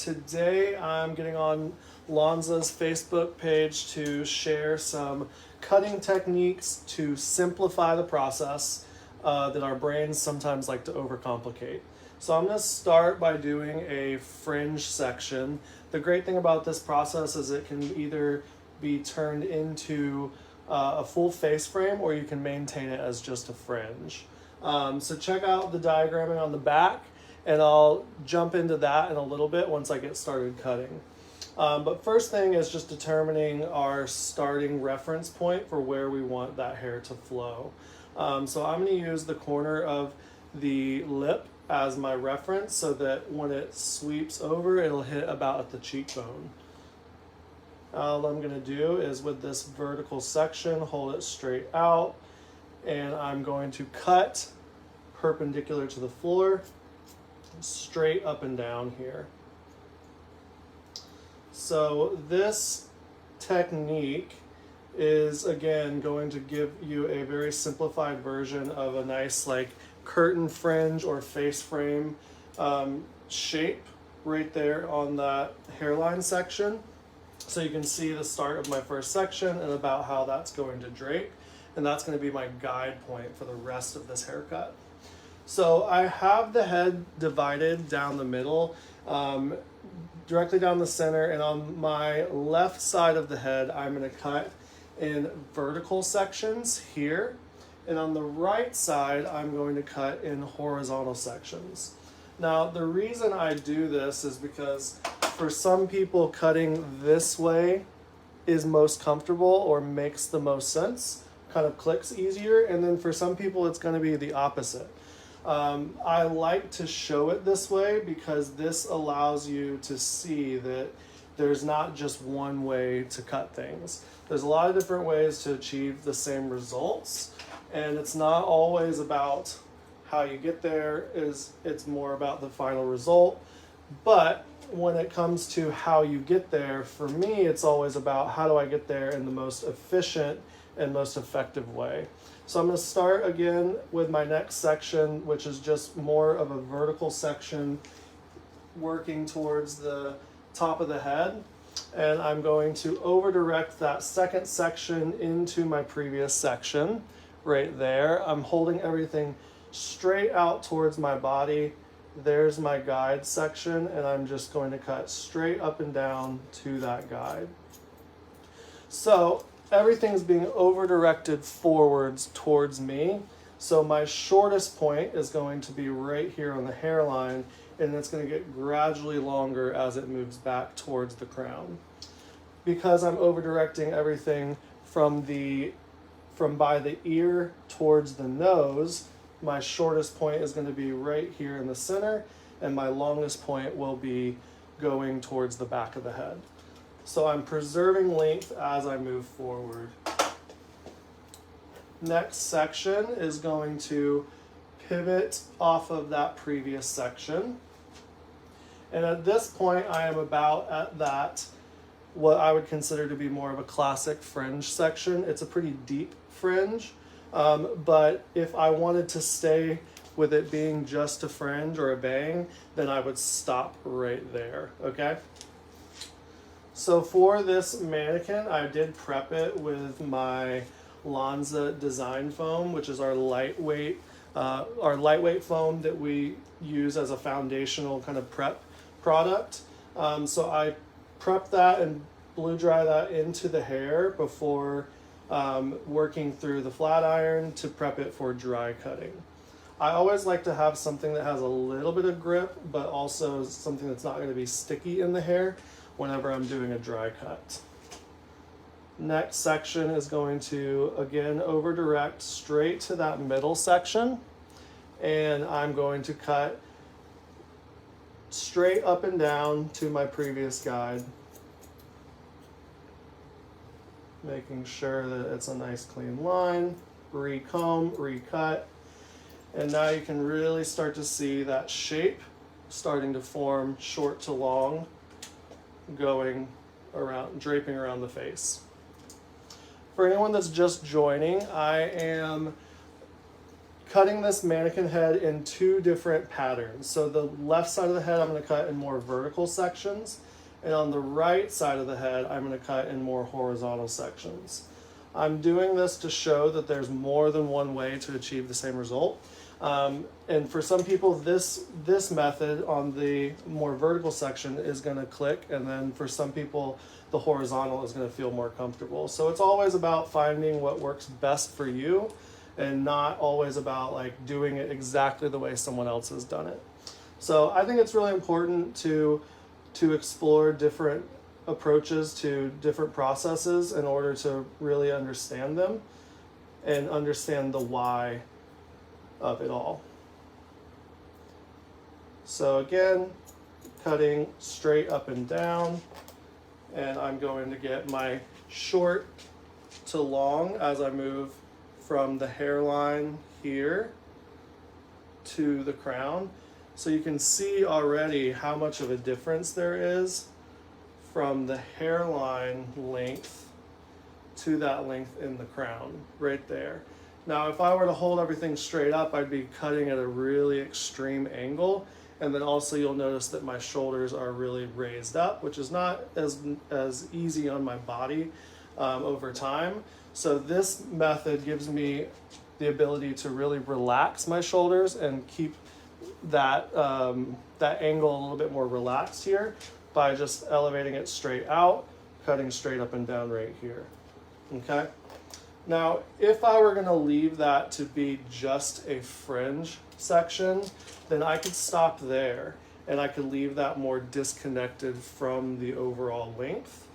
today I'm getting on Lonza's Facebook page to share some cutting techniques to simplify the process that our brains sometimes like to overcomplicate. So I'm going to start by doing a fringe section. The great thing about this process is it can either be turned into a full face frame, or you can maintain it as just a fringe. So check out the diagramming on the back, and I'll jump into that in a little bit once I get started cutting. But first thing is just determining our starting reference point for where we want that hair to flow. So I'm going to use the corner of the lip as my reference so that when it sweeps over, it'll hit about at the cheekbone. All I'm going to do is with this vertical section, hold it straight out, and I'm going to cut perpendicular to the floor, straight up and down here. So this technique is again going to give you a very simplified version of a nice like curtain fringe or face frame shape right there on that hairline section. So you can see the start of my first section and about how that's going to drape, and that's going to be my guide point for the rest of this haircut. So I have the head divided down the middle, directly down the center, and on my left side of the head I'm going to cut in vertical sections here, and on the right side I'm going to cut in horizontal sections. Now the reason I do this is because for some people cutting this way is most comfortable or makes the most sense, kind of clicks easier, and then for some people it's going to be the opposite. I like to show it this way because this allows you to see that there's not just one way to cut things. There's a lot of different ways to achieve the same results, and it's not always about how you get there, it's more about the final result. But when it comes to how you get there, for me it's always about how do I get there in the most efficient and most effective way. So I'm going to start again with my next section, which is just more of a vertical section working towards the top of the head, and I'm going to over direct that second section into my previous section right there. I'm holding everything straight out towards my body. There's my guide section, and I'm just going to cut straight up and down to that guide. So everything's being over directed forwards towards me. So my shortest point is going to be right here on the hairline, and it's going to get gradually longer as it moves back towards the crown. Because I'm over directing everything from by the ear towards the nose, my shortest point is going to be right here in the center, and my longest point will be going towards the back of the head. So I'm preserving length as I move forward. Next section is going to pivot off of that previous section. And at this point, I am about at that, what I would consider to be more of a classic fringe section. It's a pretty deep fringe. But if I wanted to stay with it being just a fringe or a bang, then I would stop right there, okay? So for this mannequin, I did prep it with my Lonza design foam, which is our lightweight foam that we use as a foundational kind of prep product. So I prep that and blow dry that into the hair before working through the flat iron to prep it for dry cutting. I always like to have something that has a little bit of grip, but also something that's not going to be sticky in the hair whenever I'm doing a dry cut. Next section is going to, again, over direct straight to that middle section, and I'm going to cut straight up and down to my previous guide, making sure that it's a nice clean line, recomb, recut, and now you can really start to see that shape starting to form short to long, going around, draping around the face. For anyone that's just joining, I am cutting this mannequin head in two different patterns. So the left side of the head I'm going to cut in more vertical sections, and on the right side of the head I'm going to cut in more horizontal sections. I'm doing this to show that there's more than one way to achieve the same result. And for some people, this method on the more vertical section is going to click, and then for some people, the horizontal is going to feel more comfortable. So it's always about finding what works best for you, and not always about like doing it exactly the way someone else has done it. So I think it's really important to explore different approaches to different processes in order to really understand them and understand the why of it all. So again, cutting straight up and down, and I'm going to get my short to long as I move from the hairline here to the crown. So you can see already how much of a difference there is from the hairline length to that length in the crown right there. Now, if I were to hold everything straight up, I'd be cutting at a really extreme angle. And then also you'll notice that my shoulders are really raised up, which is not as easy on my body over time. So this method gives me the ability to really relax my shoulders and keep that, that angle a little bit more relaxed here by just elevating it straight out, cutting straight up and down right here, okay? Now, if I were gonna leave that to be just a fringe section, then I could stop there and I could leave that more disconnected from the overall length.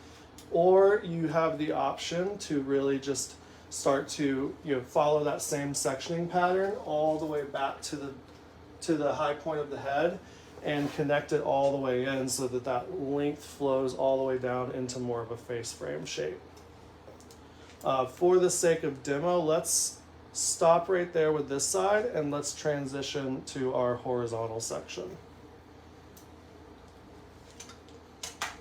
Or you have the option to really just start to follow that same sectioning pattern all the way back to the high point of the head and connect it all the way in so that that length flows all the way down into more of a face frame shape. For the sake of demo, let's stop right there with this side and let's transition to our horizontal section.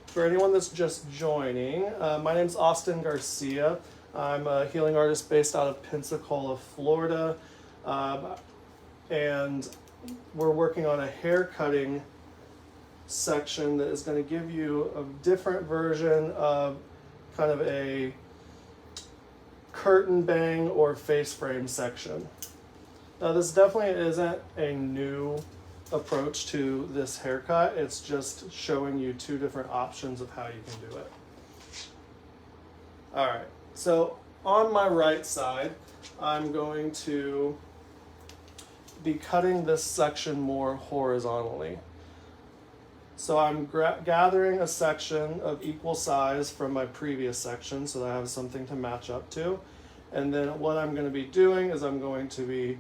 For anyone that's just joining, my name's Austin Garcia. I'm a healing artist based out of Pensacola, Florida, and we're working on a hair cutting section that is going to give you a different version of kind of a curtain bang or face frame section. Now this definitely isn't a new approach to this haircut. It's just showing you two different options of how you can do it. All right, so on my right side, I'm going to be cutting this section more horizontally. So I'm gathering a section of equal size from my previous section so that I have something to match up to. And then what I'm going to be doing is I'm going to be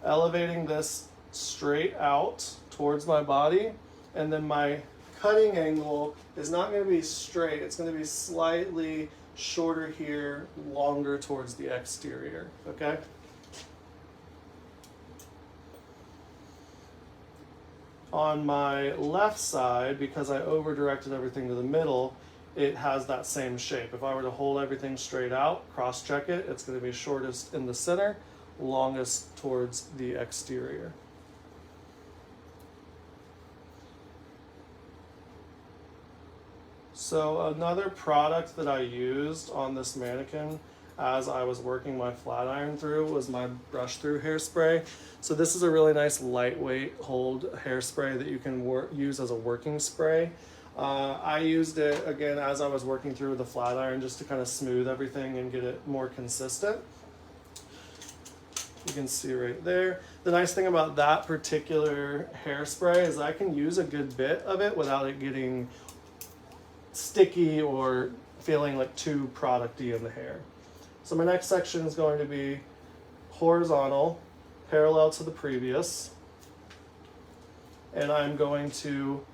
elevating this straight out towards my body, and then my cutting angle is not going to be straight, it's going to be slightly shorter here, longer towards the exterior, okay? On my left side, because I over-directed everything to the middle, it has that same shape. If I were to hold everything straight out, cross-check it, it's going to be shortest in the center, longest towards the exterior. So another product that I used on this mannequin as I was working my flat iron through was my brush through hairspray. So this is a really nice lightweight hold hairspray that you can use as a working spray. I used it again as I was working through the flat iron just to kind of smooth everything and get it more consistent. You can see right there. The nice thing about that particular hairspray is I can use a good bit of it without it getting sticky or feeling like too producty in the hair. So my next section is going to be horizontal, parallel to the previous, and I'm going to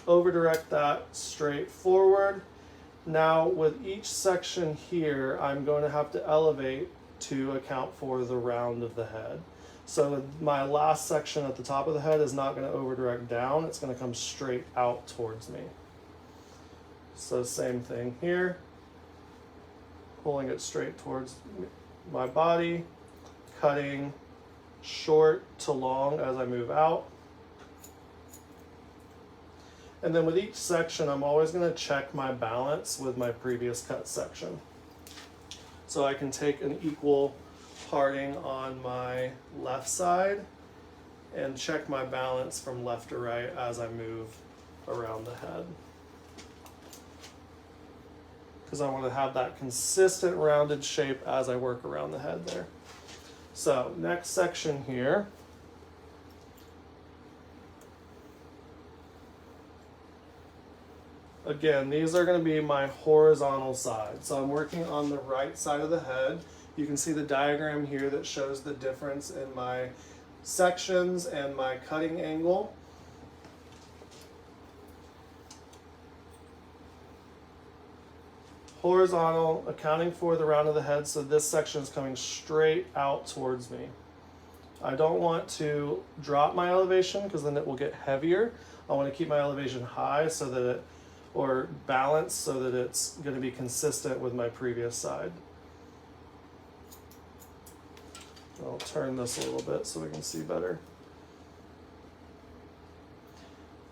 over direct that straight forward. Now with each section here, I'm going to have to elevate to account for the round of the head. So my last section at the top of the head is not going to over direct down, it's going to come straight out towards me. So same thing here, pulling it straight towards my body, cutting short to long as I move out. And then with each section, I'm always going to check my balance with my previous cut section. So I can take an equal parting on my left side and check my balance from left to right as I move around the head. Because I want to have that consistent rounded shape as I work around the head there. So next section here. Again, these are going to be my horizontal sides. So I'm working on the right side of the head. You can see the diagram here that shows the difference in my sections and my cutting angle. Horizontal, accounting for the round of the head, so this section is coming straight out towards me. I don't want to drop my elevation because then it will get heavier. I want to keep my elevation high so that it, or balanced so that it's going to be consistent with my previous side. I'll turn this a little bit so we can see better.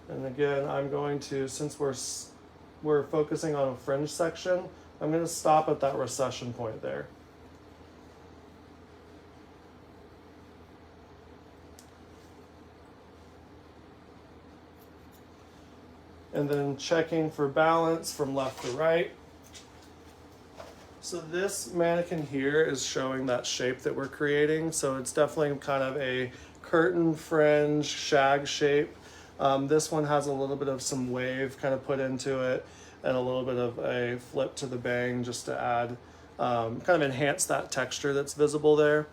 And again, I'm going to, since we're focusing on a fringe section, I'm going to stop at that recession point there. And then checking for balance from left to right. So this mannequin here is showing that shape that we're creating. So it's definitely kind of a curtain fringe shag shape. This one has a little bit of some wave kind of put into it and a little bit of a flip to the bang just to add, kind of enhance that texture that's visible there.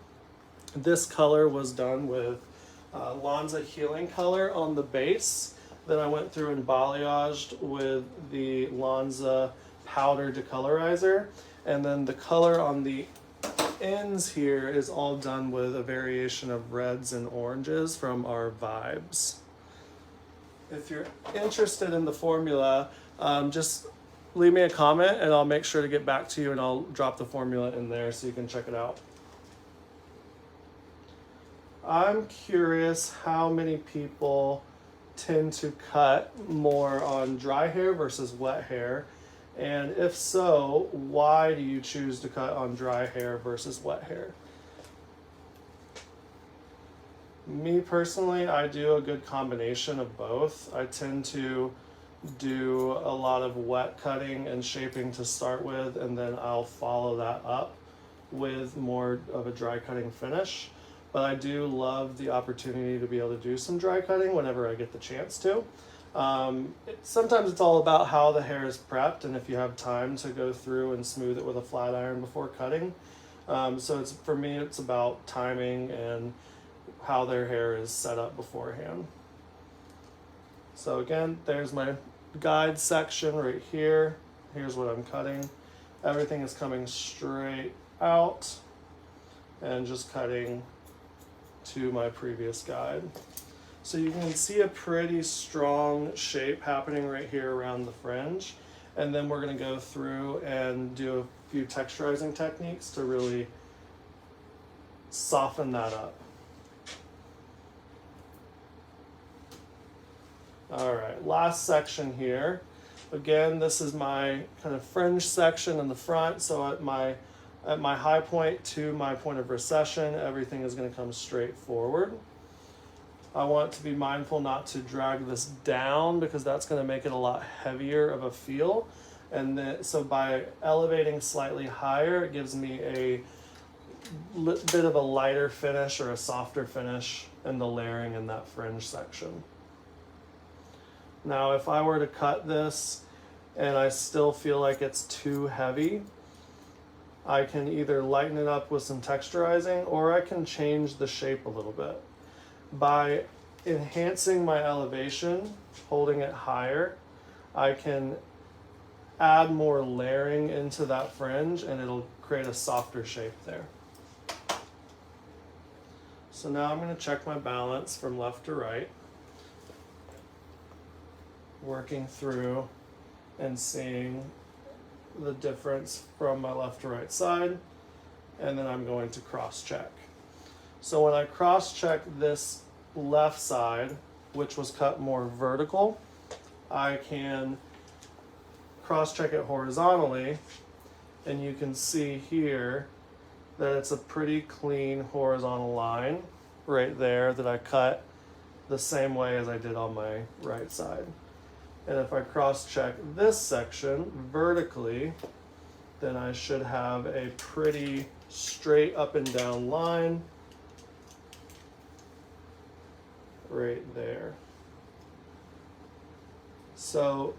This color was done with Lanza healing color on the base. Then I went through and balayaged with the Lanza powder decolorizer. And then the color on the ends here is all done with a variation of reds and oranges from our Vibes. If you're interested in the formula, just leave me a comment and I'll make sure to get back to you and I'll drop the formula in there so you can check it out. I'm curious how many people tend to cut more on dry hair versus wet hair, and if so, why do you choose to cut on dry hair versus wet hair? Me personally, I do a good combination of both. I tend to do a lot of wet cutting and shaping to start with, and then I'll follow that up with more of a dry cutting finish. But I do love the opportunity to be able to do some dry cutting whenever I get the chance to. Sometimes it's all about how the hair is prepped and if you have time to go through and smooth it with a flat iron before cutting. So for me, it's about timing and how their hair is set up beforehand. So again, there's my guide section right here. Here's what I'm cutting. Everything is coming straight out and just cutting to my previous guide. So you can see a pretty strong shape happening right here around the fringe. And then we're going to go through and do a few texturizing techniques to really soften that up. All right, last section here. Again, this is my kind of fringe section in the front. So at my high point to my point of recession, everything is going to come straight forward. I want to be mindful not to drag this down because that's going to make it a lot heavier of a feel. And then, so by elevating slightly higher, it gives me a bit of a lighter finish or a softer finish in the layering in that fringe section. Now, if I were to cut this and I still feel like it's too heavy, I can either lighten it up with some texturizing or I can change the shape a little bit. By enhancing my elevation, holding it higher, I can add more layering into that fringe and it'll create a softer shape there. So now I'm going to check my balance from left to right, working through and seeing the difference from my left to right side, and then I'm going to cross check. So when I cross-check this left side, which was cut more vertical, I can cross-check it horizontally, and you can see here that it's a pretty clean horizontal line right there that I cut the same way as I did on my right side. And if I cross-check this section vertically, then I should have a pretty straight up and down line right there. So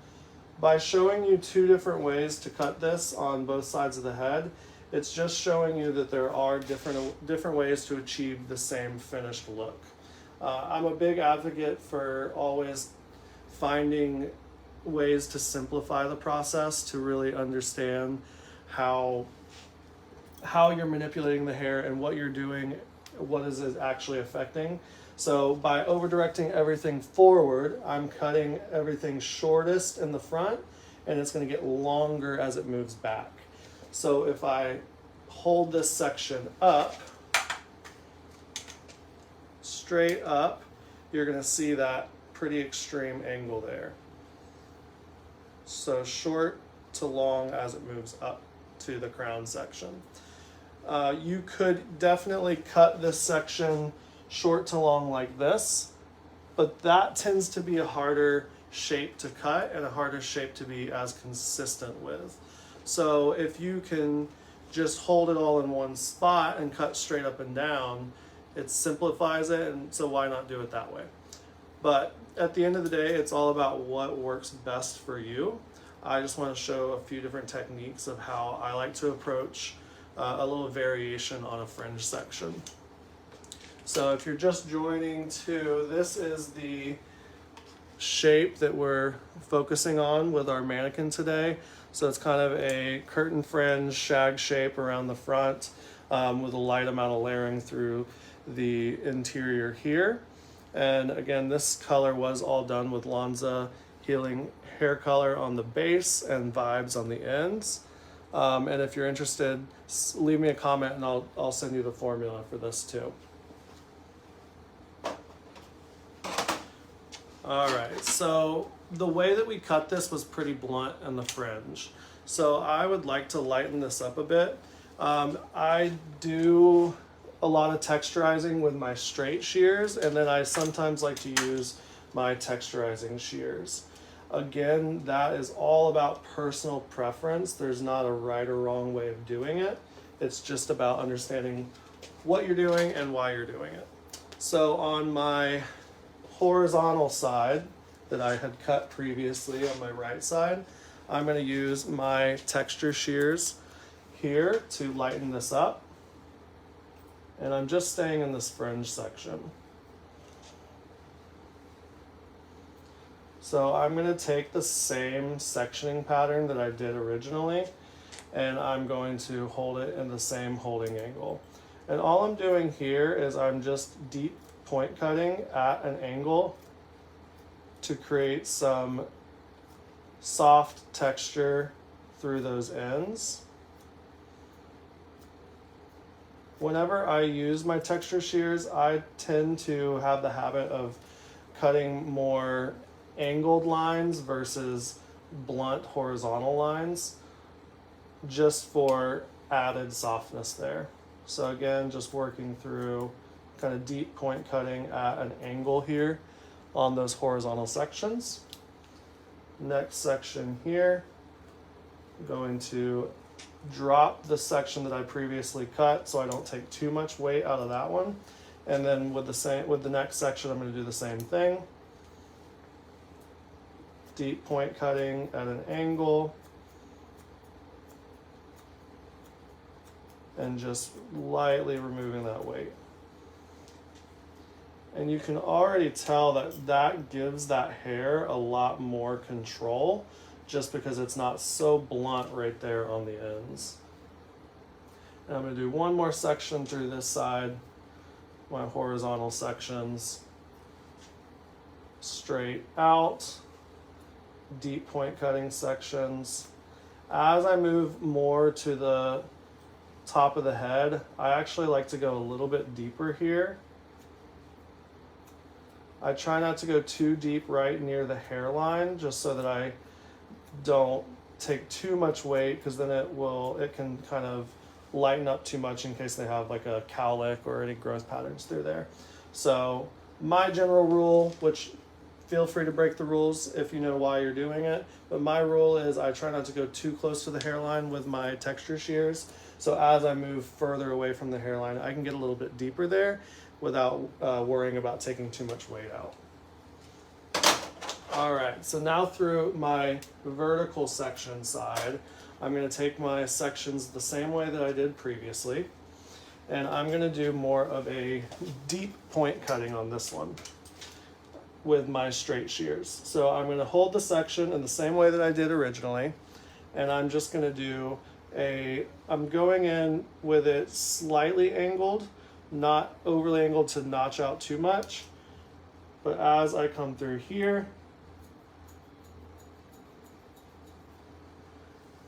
by showing you two different ways to cut this on both sides of the head, it's just showing you that there are different ways to achieve the same finished look. I'm a big advocate for always finding ways to simplify the process to really understand how you're manipulating the hair and what you're doing, what is it actually affecting. So by over directing everything forward, I'm cutting everything shortest in the front, and it's going to get longer as it moves back. So if I hold this section up, straight up, you're going to see that pretty extreme angle there. So short to long as it moves up to the crown section. You could definitely cut this section short to long like this, but that tends to be a harder shape to cut and a harder shape to be as consistent with. So if you can just hold it all in one spot and cut straight up and down, it simplifies it, and so why not do it that way? But at the end of the day, it's all about what works best for you. I just want to show a few different techniques of how I like to approach a little variation on a fringe section. So if you're just joining too, this is the shape that we're focusing on with our mannequin today. So it's kind of a curtain fringe shag shape around the front with a light amount of layering through the interior here. And again, this color was all done with Lanza Healing hair color on the base and vibes on the ends. And if you're interested, leave me a comment and I'll send you the formula for this too. All right, so the way that we cut this was pretty blunt in the fringe. So I would like to lighten this up a bit. I do a lot of texturizing with my straight shears, and then I sometimes like to use my texturizing shears. Again, that is all about personal preference. There's not a right or wrong way of doing it. It's just about understanding what you're doing and why you're doing it. So on my horizontal side that I had cut previously on my right side, I'm going to use my texture shears here to lighten this up. And I'm just staying in this fringe section. So I'm going to take the same sectioning pattern that I did originally, and I'm going to hold it in the same holding angle. And all I'm doing here is I'm just deep point cutting at an angle to create some soft texture through those ends. Whenever I use my texture shears, I tend to have the habit of cutting more angled lines versus blunt horizontal lines, just for added softness there. So again, just working through kind of deep point cutting at an angle here on those horizontal sections. Next section here, I'm going to drop the section that I previously cut so I don't take too much weight out of that one. And then with the next section, I'm going to do the same thing. Deep point cutting at an angle, and just lightly removing that weight. And you can already tell that that gives that hair a lot more control, just because it's not so blunt right there on the ends. And I'm going to do one more section through this side, my horizontal sections, straight out, deep point cutting sections. As I move more to the top of the head, I actually like to go a little bit deeper here. I try not to go too deep right near the hairline, just so that I don't take too much weight, because then it can kind of lighten up too much in case they have like a cowlick or any growth patterns through there. So my general rule, which feel free to break the rules if you know why you're doing it, but my rule is I try not to go too close to the hairline with my texture shears. So as I move further away from the hairline, I can get a little bit deeper there without worrying about taking too much weight out. All right, so now through my vertical section side, I'm going to take my sections the same way that I did previously, and I'm going to do more of a deep point cutting on this one with my straight shears. So I'm going to hold the section in the same way that I did originally, and I'm just going to do I'm going in with it slightly angled, not overly angled to notch out too much, but as I come through here,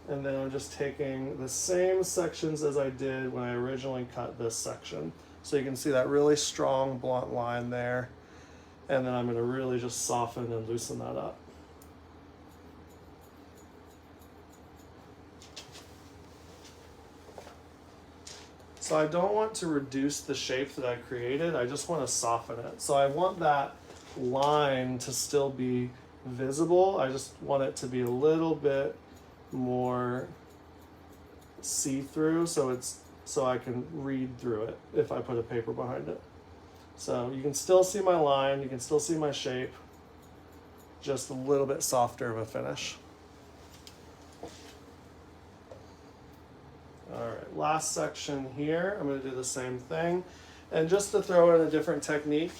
and then I'm just taking the same sections as I did when I originally cut this section. So you can see that really strong blunt line there, and then I'm going to really just soften and loosen that up. So I don't want to reduce the shape that I created, I just want to soften it. So I want that line to still be visible, I just want it to be a little bit more see-through, so I can read through it if I put a paper behind it. So you can still see my line, you can still see my shape, just a little bit softer of a finish. All right, last section here, I'm going to do the same thing. And just to throw in a different technique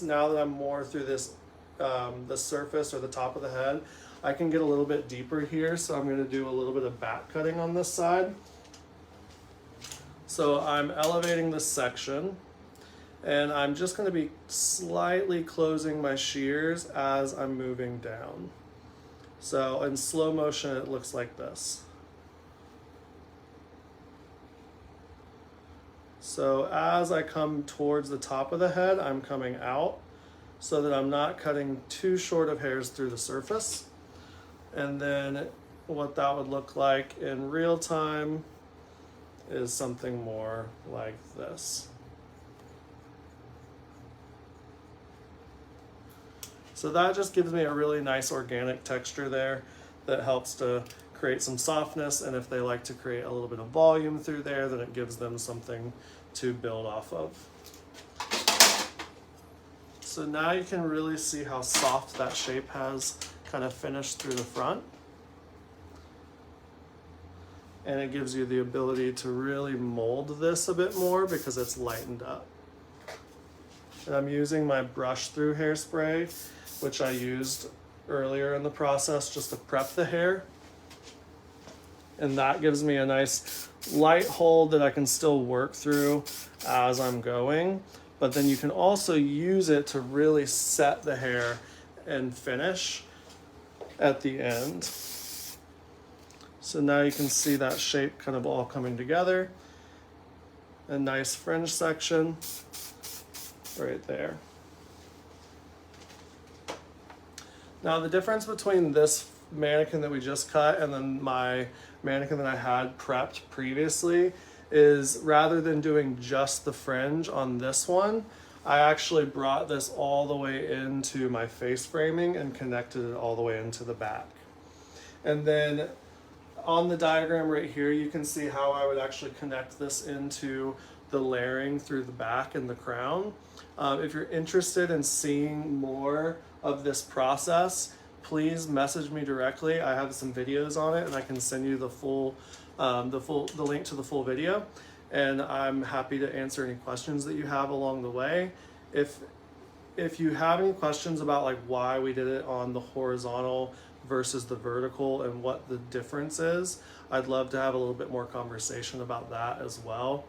now that I'm more through this, the surface or the top of the head, I can get a little bit deeper here, so I'm going to do a little bit of back cutting on this side. So I'm elevating this section, and I'm just going to be slightly closing my shears as I'm moving down. So in slow motion, it looks like this. So as I come towards the top of the head, I'm coming out so that I'm not cutting too short of hairs through the surface. And then what that would look like in real time is something more like this. So that just gives me a really nice organic texture there that helps to create some softness, and if they like to create a little bit of volume through there, then it gives them something to build off of. So now you can really see how soft that shape has kind of finished through the front. And it gives you the ability to really mold this a bit more because it's lightened up. And I'm using my brush through hairspray, which I used earlier in the process just to prep the hair. And that gives me a nice light hold that I can still work through as I'm going. But then you can also use it to really set the hair and finish at the end. So now you can see that shape kind of all coming together. A nice fringe section right there. Now the difference between this mannequin that we just cut and then my mannequin that I had prepped previously is, rather than doing just the fringe on this one, I actually brought this all the way into my face framing and connected it all the way into the back. And then on the diagram right here, you can see how I would actually connect this into the layering through the back and the crown. If you're interested in seeing more of this process, please message me directly. I have some videos on it, and I can send you the link to the full video. And I'm happy to answer any questions that you have along the way. If you have any questions about like why we did it on the horizontal versus the vertical and what the difference is, I'd love to have a little bit more conversation about that as well.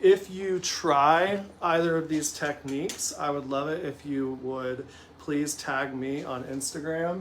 If you try either of these techniques, I would love it if you would please tag me on Instagram